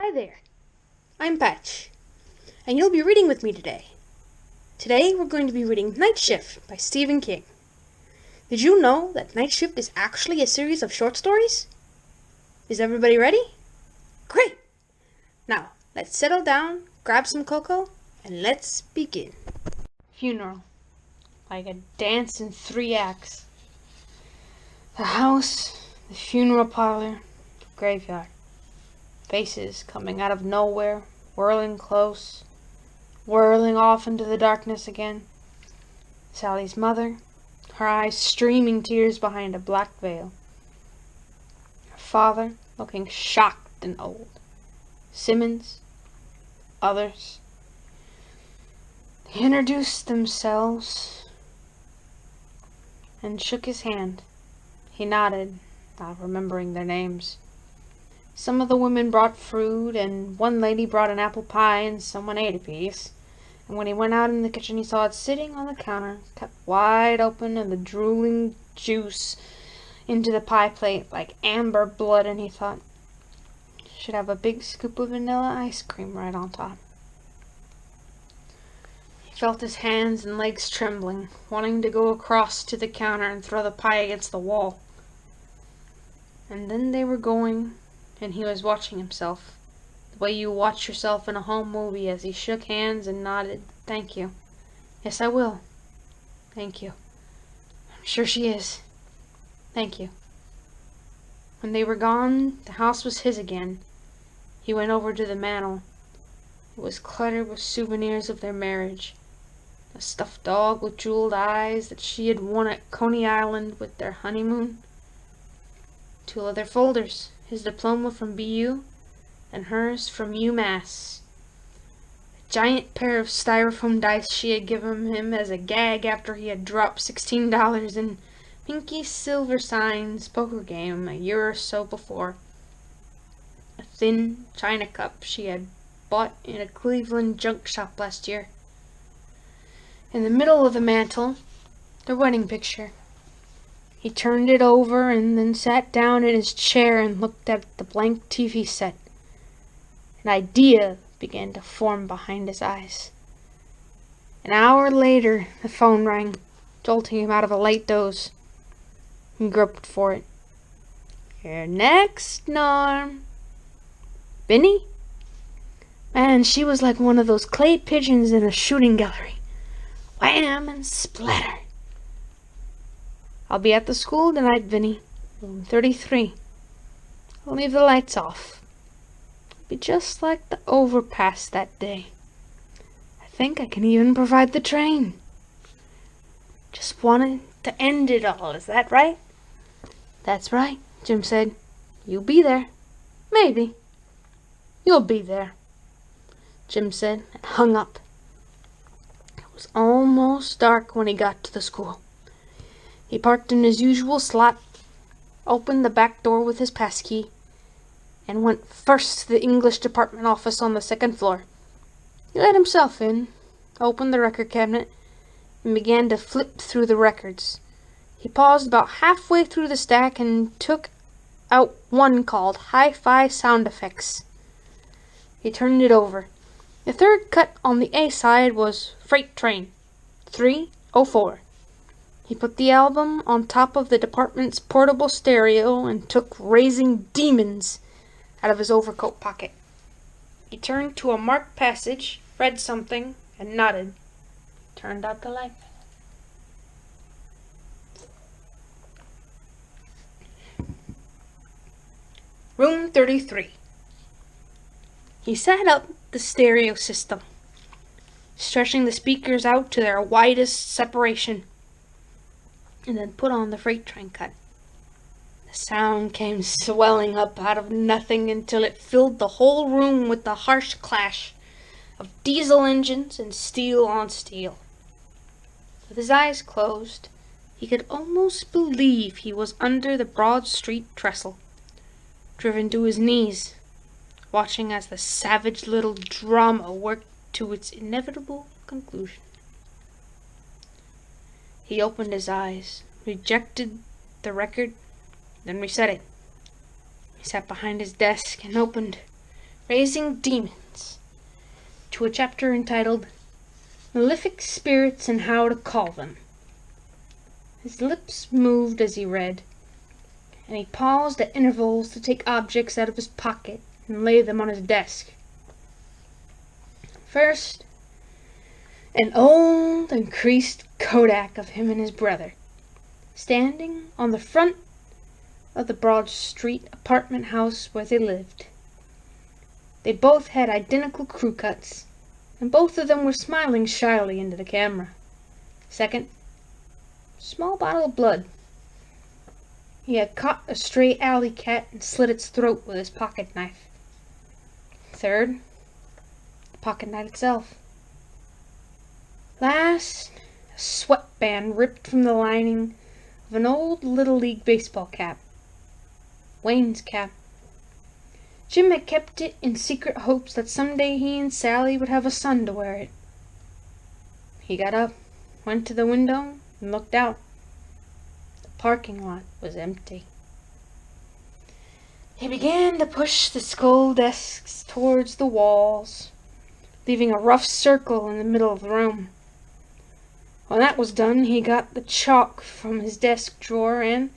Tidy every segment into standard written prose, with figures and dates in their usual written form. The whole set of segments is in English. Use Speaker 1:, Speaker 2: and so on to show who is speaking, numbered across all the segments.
Speaker 1: Hi there, I'm Patch, and you'll be reading with me today. Today we're going to be reading Night Shift by Stephen King. Did you know that Night Shift is actually a series of short stories? Is everybody ready? Great! Now, let's settle down, grab some cocoa, and let's begin. Funeral. Like a dance in 3 acts. The house, the funeral parlor, the graveyard. Faces coming out of nowhere, whirling close, whirling off into the darkness again. Sally's mother, her eyes streaming tears behind a black veil. Her father, looking shocked and old. Simmons, others. They introduced themselves and shook his hand. He nodded, not remembering their names. Some of the women brought fruit, and one lady brought an apple pie, and someone ate a piece. And when he went out in the kitchen, he saw it sitting on the counter, cut wide open, and the drooling juice into the pie plate like amber blood, and he thought, should have a big scoop of vanilla ice cream right on top. He felt his hands and legs trembling, wanting to go across to the counter and throw the pie against the wall. And then they were going, and he was watching himself, the way you watch yourself in a home movie, as he shook hands and nodded. Thank you. Yes, I will. Thank you. I'm sure she is. Thank you. When they were gone, the house was his again. He went over to the mantel. It was cluttered with souvenirs of their marriage. A stuffed dog with jeweled eyes that she had won at Coney Island with their honeymoon. 2 leather folders. His diploma from BU, and hers from UMass. A giant pair of styrofoam dice she had given him as a gag after he had dropped $16 in Pinky Silverstein's poker game a year or so before. A thin china cup she had bought in a Cleveland junk shop last year. In the middle of the mantel, their wedding picture. He turned it over and then sat down in his chair and looked at the blank TV set. An idea began to form behind his eyes. An hour later, the phone rang, jolting him out of a light doze. He groped for it. You're next, Norm. Benny? Man, she was like one of those clay pigeons in a shooting gallery. Wham and splatter. I'll be at the school tonight, Vinny. Room 33. I'll leave the lights off. It'll be just like the overpass that day. I think I can even provide the train. Just wanted to end it all, is that right? That's right, Jim said. You'll be there. Maybe. You'll be there, Jim said, and hung up. It was almost dark when he got to the school. He parked in his usual slot, opened the back door with his passkey, and went first to the English department office on the 2nd floor. He let himself in, opened the record cabinet, and began to flip through the records. He paused about halfway through the stack and took out one called Hi-Fi Sound Effects. He turned it over. The third cut on the A side was Freight Train 304. He put the album on top of the department's portable stereo and took Raising Demons out of his overcoat pocket. He turned to a marked passage, read something, and nodded. Turned out the light. Room 33. He set up the stereo system, stretching the speakers out to their widest separation, and then put on the freight train cut. The sound came swelling up out of nothing until it filled the whole room with the harsh clash of diesel engines and steel on steel. With his eyes closed, he could almost believe he was under the Broad Street trestle, driven to his knees, watching as the savage little drama worked to its inevitable conclusion. He opened his eyes, rejected the record, then reset it. He sat behind his desk and opened, Raising Demons, to a chapter entitled Malefic Spirits and How to Call Them. His lips moved as he read, and he paused at intervals to take objects out of his pocket and lay them on his desk. First, an old and creased kodak of him and his brother, standing on the front of the Broad Street apartment house where they lived. They both had identical crew cuts, and both of them were smiling shyly into the camera. Second, small bottle of blood. He had caught a stray alley cat and slit its throat with his pocket knife. Third, the pocket knife itself. Last, a sweatband ripped from the lining of an old Little League baseball cap. Wayne's cap. Jim had kept it in secret hopes that someday he and Sally would have a son to wear it. He got up, went to the window, and looked out. The parking lot was empty. He began to push the skull desks towards the walls, leaving a rough circle in the middle of the room. When that was done, he got the chalk from his desk drawer and,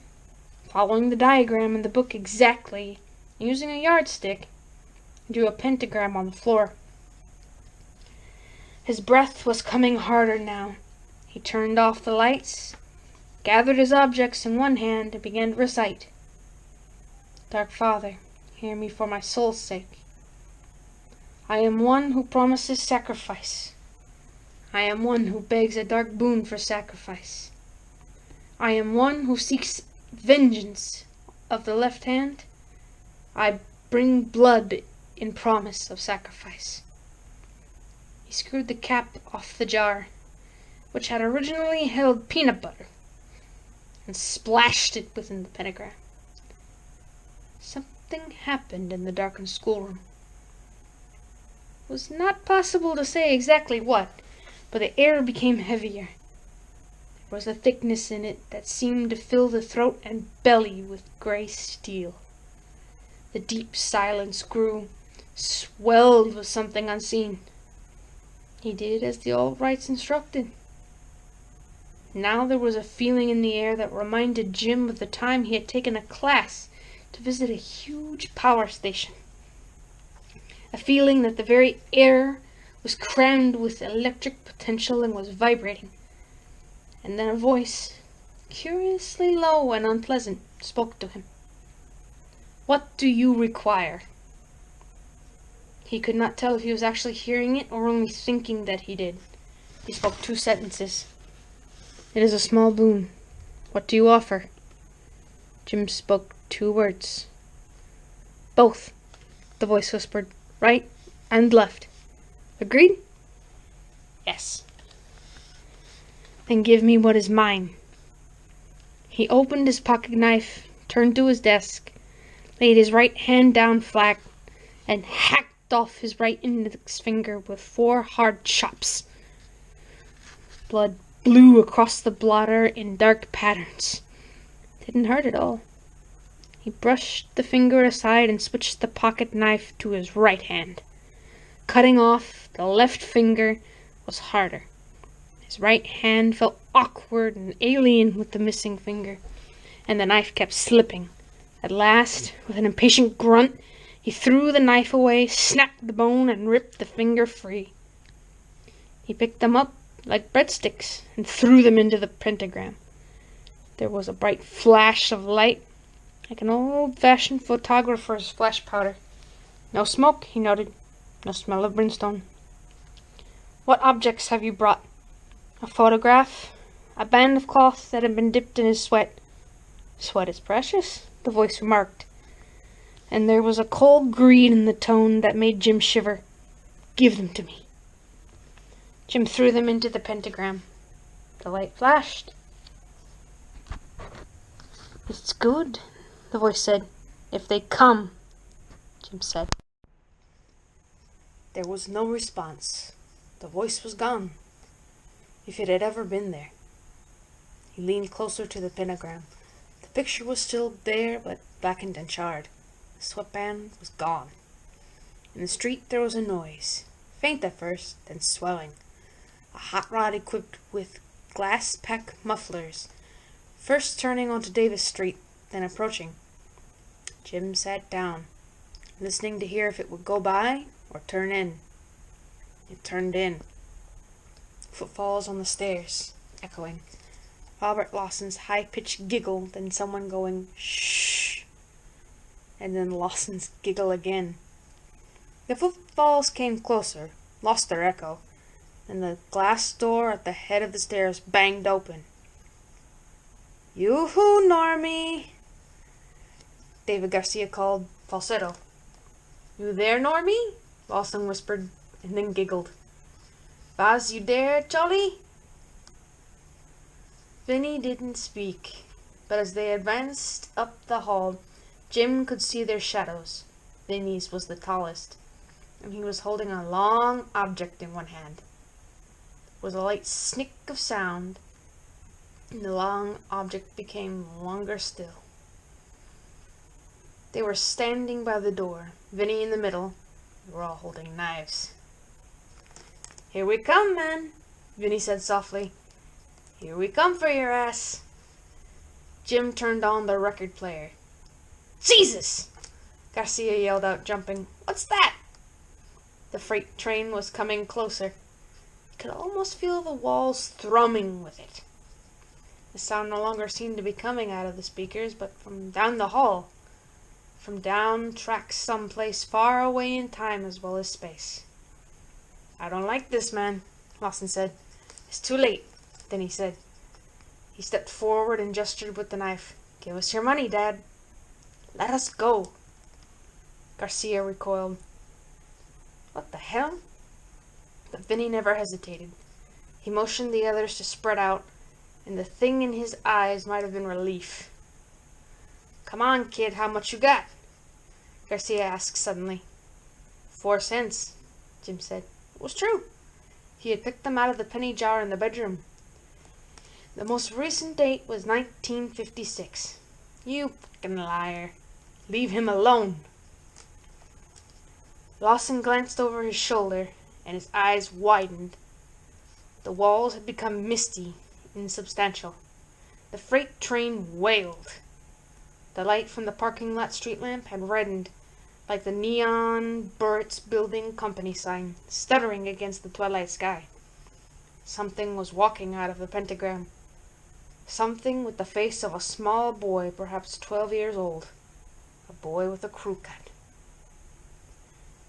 Speaker 1: following the diagram in the book exactly, using a yardstick, drew a pentagram on the floor. His breath was coming harder now. He turned off the lights, gathered his objects in one hand, and began to recite. Dark Father, hear me for my soul's sake. I am one who promises sacrifice. I am one who begs a dark boon for sacrifice. I am one who seeks vengeance of the left hand. I bring blood in promise of sacrifice. He screwed the cap off the jar, which had originally held peanut butter, and splashed it within the pentagram. Something happened in the darkened schoolroom. It was not possible to say exactly what, but the air became heavier. There was a thickness in it that seemed to fill the throat and belly with gray steel. The deep silence grew, swelled with something unseen. He did as the old rites instructed. Now there was a feeling in the air that reminded Jim of the time he had taken a class to visit a huge power station. A feeling that the very air was crammed with electric potential and was vibrating. And then a voice, curiously low and unpleasant, spoke to him. What do you require? He could not tell if he was actually hearing it or only thinking that he did. He spoke 2 sentences. It is a small boon. What do you offer? Jim spoke 2 words. Both, the voice whispered, right and left. Agreed? Yes. Then give me what is mine. He opened his pocket knife, turned to his desk, laid his right hand down flat, and hacked off his right index finger with 4 hard chops. Blood blew across the blotter in dark patterns. It didn't hurt at all. He brushed the finger aside and switched the pocket knife to his right hand. Cutting off the left finger was harder. His right hand felt awkward and alien with the missing finger, and the knife kept slipping. At last, with an impatient grunt, he threw the knife away, snapped the bone, and ripped the finger free. He picked them up like breadsticks and threw them into the pentagram. There was a bright flash of light, like an old-fashioned photographer's flash powder. No smoke, he noted. No smell of brimstone. What objects have you brought? A photograph, a band of cloth that had been dipped in his sweat. Sweat is precious, the voice remarked, and there was a cold greed in the tone that made Jim shiver. Give them to me. Jim threw them into the pentagram. The light flashed. It's good, the voice said. If they come, Jim said. There was no response. The voice was gone, if it had ever been there. He leaned closer to the pentagram. The picture was still there, but blackened and charred. The sweatband was gone. In the street there was a noise, faint at first, then swelling. A hot rod equipped with glass pack mufflers, first turning onto Davis Street, then approaching. Jim sat down, listening to hear if it would go by or turn in. It turned in. Footfalls on the stairs, echoing. Robert Lawson's high-pitched giggle, then someone going, "Shh!" And then Lawson's giggle again. The footfalls came closer, lost their echo, and the glass door at the head of the stairs banged open. "Yoo-hoo, Normie!" David Garcia called, falsetto. "You there, Normie?" Lawson whispered, and then giggled. "Vas you there, Jolly?" Vinny didn't speak, but as they advanced up the hall, Jim could see their shadows. Vinny's was the tallest, and he was holding a long object in one hand. There was a light snick of sound, and the long object became longer still. They were standing by the door, Vinny in the middle. They were all holding knives. "Here we come, man," Vinny said softly. "Here we come for your ass." Jim turned on the record player. "Jesus!" Garcia yelled out, jumping. "What's that?" The freight train was coming closer. He could almost feel the walls thrumming with it. The sound no longer seemed to be coming out of the speakers, but from down the hall, from down tracks someplace far away in time as well as space. "I don't like this, man," Lawson said. "It's too late." Then he said. He stepped forward and gestured with the knife. "Give us your money, Dad." "Let us go." Garcia recoiled. "What the hell?" But Vinny never hesitated. He motioned the others to spread out, and the thing in his eyes might have been relief. "Come on, kid, how much you got?" Garcia asked suddenly. 4 cents, Jim said. It was true. He had picked them out of the penny jar in the bedroom. The most recent date was 1956. "You fucking liar. Leave him alone." Lawson glanced over his shoulder, and his eyes widened. The walls had become misty, insubstantial. The freight train wailed. The light from the parking lot street lamp had reddened, like the neon Burt's Building Company sign, stuttering against the twilight sky. Something was walking out of the pentagram. Something with the face of a small boy, perhaps 12 years old. A boy with a crew cut.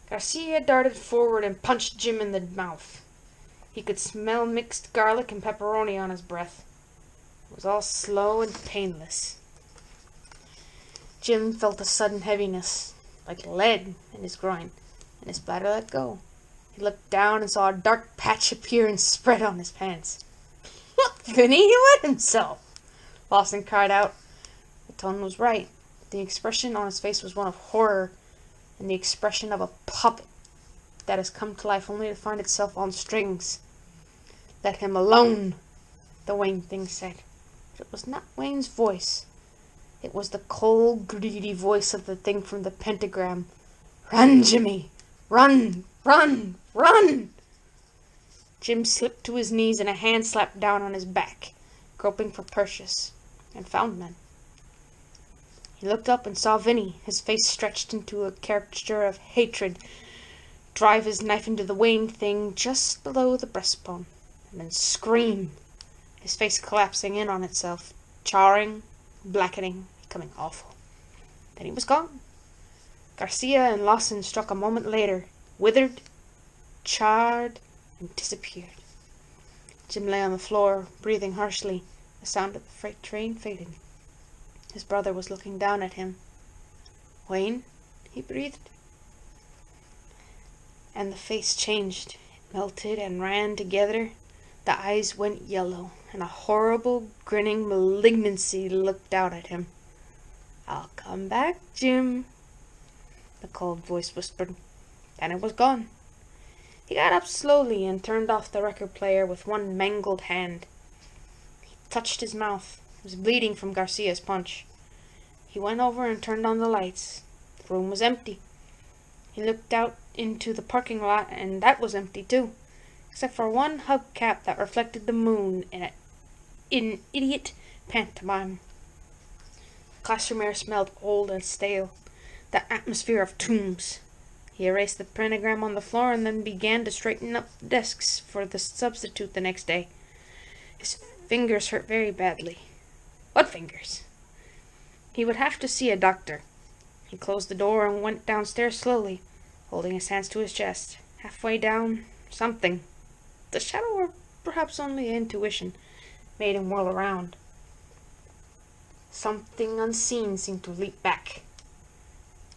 Speaker 1: Garcia darted forward and punched Jim in the mouth. He could smell mixed garlic and pepperoni on his breath. It was all slow and painless. Jim felt a sudden heaviness, like lead, in his groin, and his bladder let go. He looked down and saw a dark patch appear and spread on his pants. "Look, Vinny, he wet himself!" Lawson cried out. The tone was right. The expression on his face was one of horror, and the expression of a puppet that has come to life only to find itself on strings. "Let him alone," the Wayne thing said. But it was not Wayne's voice. It was the cold, greedy voice of the thing from the pentagram. "Run, Jimmy! Run! Run! Run!" Jim slipped to his knees and a hand slapped down on his back, groping for purchase, and found none. He looked up and saw Vinny, his face stretched into a caricature of hatred, drive his knife into the Wayne thing just below the breastbone, and then scream, his face collapsing in on itself, charring, blackening, becoming awful. Then he was gone. Garcia and Lawson struck a moment later, withered, charred, and disappeared. Jim lay on the floor, breathing harshly. The sound of the freight train faded. His brother was looking down at him. "Wayne," he breathed. And the face changed. It melted and ran together. The eyes went yellow, and a horrible, grinning malignancy looked out at him. "I'll come back, Jim," the cold voice whispered. Then it was gone. He got up slowly and turned off the record player with one mangled hand. He touched his mouth. It was bleeding from Garcia's punch. He went over and turned on the lights. The room was empty. He looked out into the parking lot, and that was empty too, except for one hubcap that reflected the moon in an idiot pantomime. The classroom air smelled old and stale, the atmosphere of tombs. He erased the pentagram on the floor and then began to straighten up the desks for the substitute the next day. His fingers hurt very badly. What fingers? He would have to see a doctor. He closed the door and went downstairs slowly, holding his hands to his chest. Halfway down, something, the shadow or perhaps only intuition, made him whirl around. Something unseen seemed to leap back.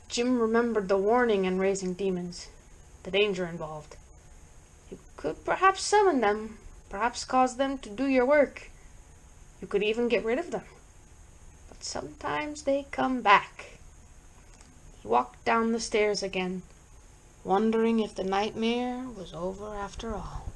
Speaker 1: Jim remembered the warning in raising demons, the danger involved. You could perhaps summon them, perhaps cause them to do your work. You could even get rid of them. But sometimes they come back. He walked down the stairs again, wondering if the nightmare was over after all.